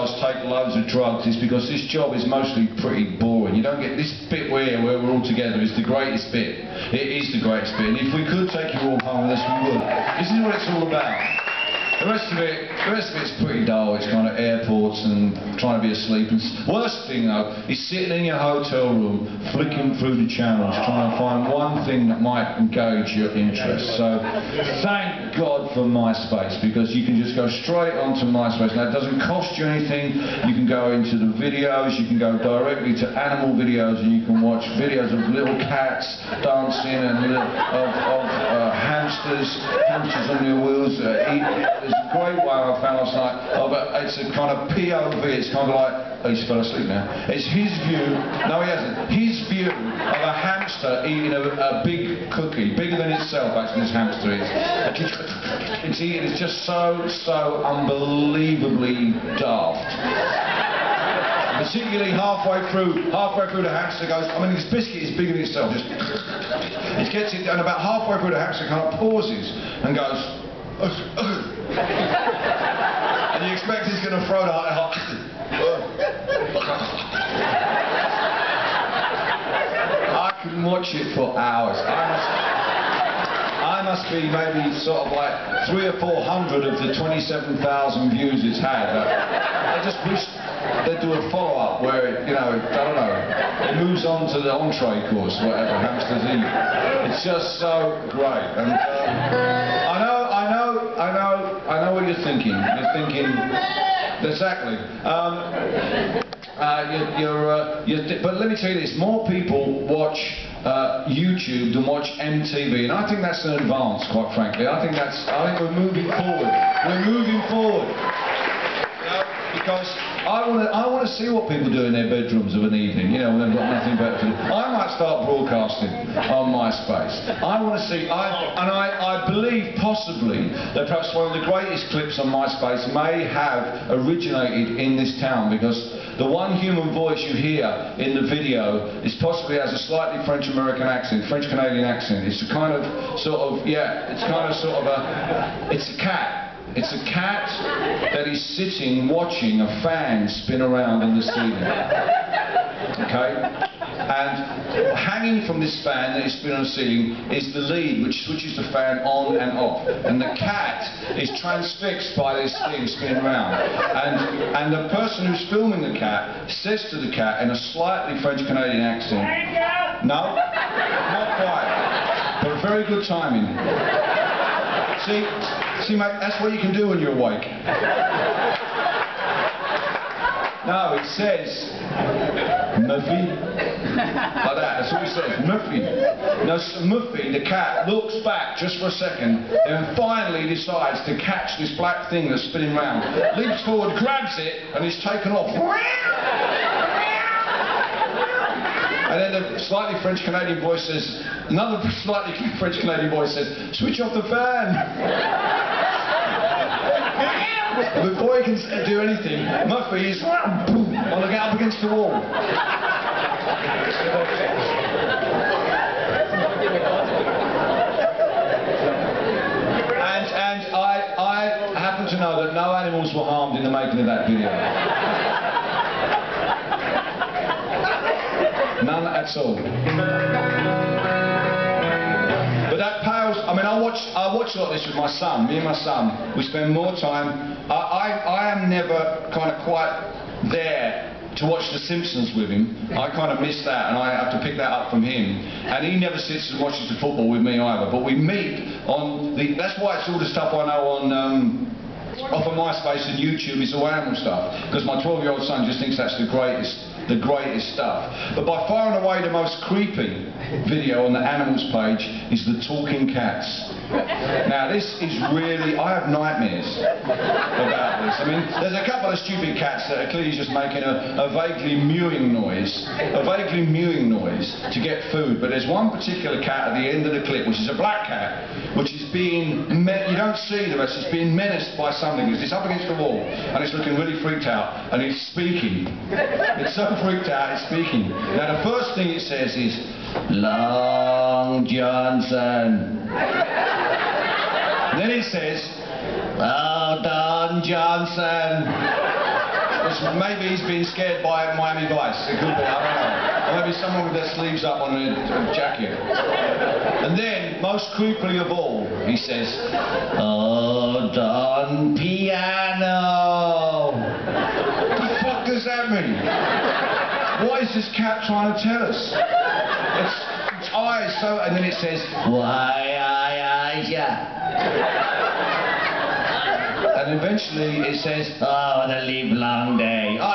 guys take loads of drugs is because this job is mostly pretty boring. You don't get this bit where we're all together is the greatest bit. It is the greatest bit. And if we could take you all home with us, we would. This is what it's all about. The rest of it's pretty dull. It's kind of airports and trying to be asleep. And worst thing though is sitting in your hotel room, flicking through the channels, trying to find one thing that might engage your interest. So thank God for MySpace, because you can just go straight onto MySpace. Now it doesn't cost you anything. You can go into the videos. You can go directly to animal videos, and you can watch videos of little cats dancing and hamsters on their wheels eating. There's a great one I found last night. It's a kind of POV. It's kind of like, oh, he's fell asleep now. It's his view. No, he hasn't. His view of a hamster eating a big cookie, bigger than itself. Actually, this hamster is. It's eating. It's just so unbelievably daft. Particularly halfway through the hamster goes, I mean, this biscuit is bigger than itself. Just it gets it, and about halfway through the hamster kind of pauses and goes. And you expect he's going to throw it out. I can watch it for hours. I must be maybe sort of like 300 or 400 of the 27,000 views it's had. I just wish they'd do a follow-up where it, you know, I don't know, it moves on to the entree course, whatever hamsters eat. It's just so great. And I know what you're thinking. You're thinking exactly. But let me tell you this: more people watch YouTube than watch MTV, and I think that's an advance, quite frankly. I think we're moving forward. We're moving forward. Because I want to see what people do in their bedrooms of an evening, you know, when they've got nothing better to do. I might start broadcasting on MySpace. I want to see, I believe possibly that perhaps one of the greatest clips on MySpace may have originated in this town, because the one human voice you hear in the video is possibly has a slightly French-American accent, French-Canadian accent. It's a kind of sort of, yeah, it's kind of sort of it's a cat. It's a cat that is sitting watching a fan spin around in the ceiling. Okay? And hanging from this fan that is spinning on the ceiling is the lead which switches the fan on and off. And the cat is transfixed by this thing spinning around. And the person who's filming the cat says to the cat in a slightly French-Canadian accent, no, not quite, but very good timing. See, mate, that's what you can do when you're awake. No, it says, Muffy. Like that, that's what it says, Muffy. Now, Muffy, the cat, looks back just for a second, and finally decides to catch this black thing that's spinning round. Leaps forward, grabs it, and is taken off. And then the slightly French-Canadian voice says, another slightly French-Canadian voice says, switch off the fan! And before he can do anything, Muffy is up against the wall. And I happen to know that no animals were harmed in the making of that video. None at all. But that pales. I mean, I watch a lot of this with my son. Me and my son, we spend more time. I am never kind of quite there to watch The Simpsons with him. I kind of miss that, and I have to pick that up from him. And he never sits and watches the football with me either. But we meet on the. That's why it's all the stuff I know on. Off of MySpace and YouTube is all animal stuff, because my 12-year-old son just thinks that's the greatest stuff. But by far and away the most creepy video on the animals page is the talking cats. Now this is really, I have nightmares about this. I mean, there's a couple of stupid cats that are clearly just making a vaguely mewing noise to get food, but there's one particular cat at the end of the clip, which is a black cat, which is being, you don't see the rest, it's being menaced by something. It's up against the wall, and it's looking really freaked out, and it's speaking. It's so freaked out, it's speaking. Now the first thing it says is, Long Johnson. And then it says, well done, Johnson. It's Maybe he's been scared by Miami Vice. It could be, I don't know. Or maybe someone with their sleeves up on a jacket. And then, most creepily of all, he says, "Oh, Don Piano." What the fuck does that mean? What is this cat trying to tell us? Its eyes so... And then it says, "Why, yeah." And eventually it says, "Oh, the live long day." Oh,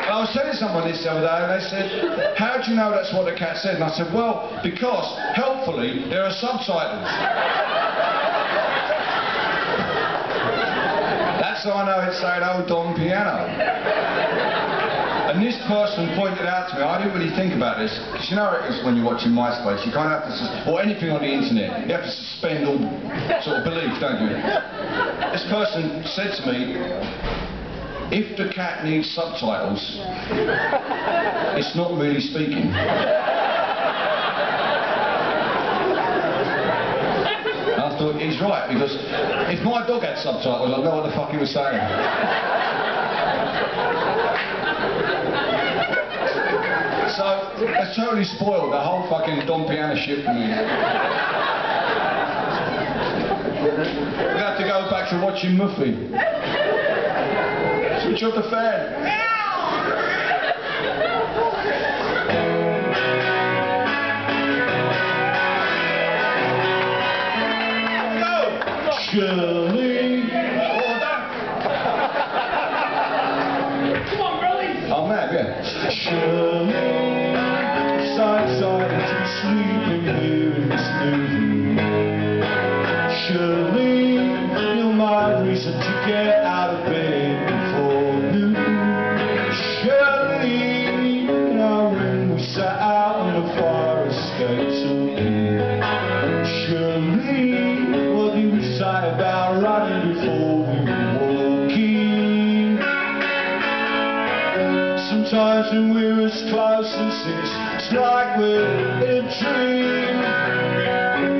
and I was telling someone this the other day, and they said, "How do you know that's what the cat said?" And I said, "Well, because, helpfully, there are subtitles." That's how I know it's saying, "Oh, Don Piano." And this person pointed out to me, I didn't really think about this, because you know it is when you're watching MySpace, you kind of have to, or anything on the internet, you have to suspend all sort of belief, don't you? This person said to me, if the cat needs subtitles, it's not really speaking. I thought, he's right, because if my dog had subtitles, I'd know what the fuck he was saying. So, it's totally spoiled the whole fucking Don Piano shit for me. We're going to have to go back to watching Muffy. Switch off the fan. Go! Shirley. Come on, Billy. Oh, man, yeah. Shirley. Silent and sleeping here in this movie. Shirley, you're my reason to get out of bed before noon. Shirley, now when we sat out on the fire escape so near. Shirley, what did we say about running before we were walking? Sometimes when we're as close as this, it's like we're in a dream.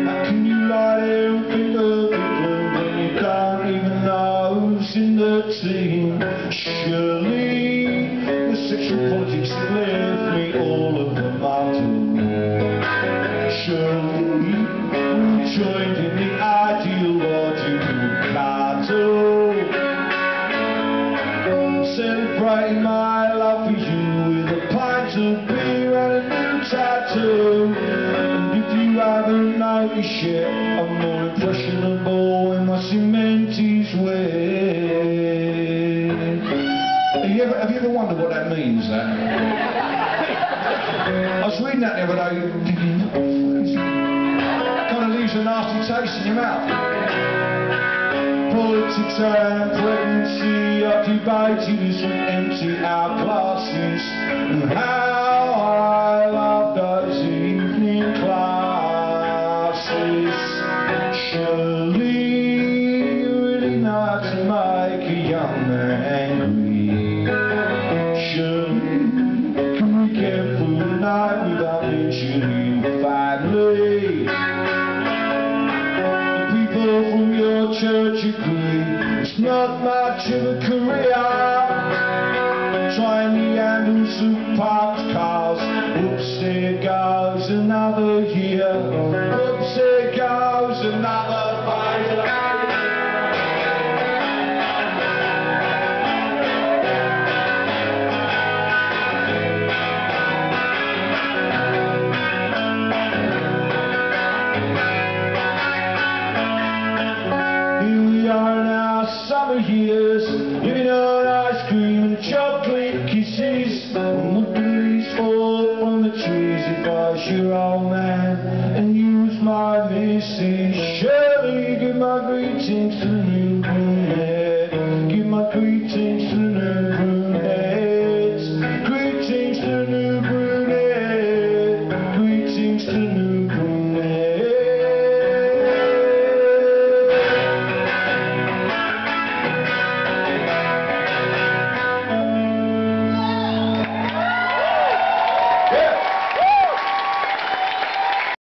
How can you lie there and think of people when you don't even know who's in the team? Surely the sexual politics that left me all of the mountain. Surely we joined in the ideological battle, celebrating my love for you with a pint of beer and a new tattoo. And if you haven't noticed yet, I'm more impressionable when my cement is wet. Have you ever wondered what that means, that? I was reading that the other day, thinking, what the fuck is that? Kind of leaves a nasty taste in your mouth. Politics and pregnancy are debated as we empty our glasses. And how I love those evening classes. Surely you really know how to make a young man angry. Surely can we get through the night without mentioning family? The people from your church agree it's not much of a career. Trying the handles of parked cars. Oops, there goes another year. Oops, there goes another fighter. Here we are in our summer years.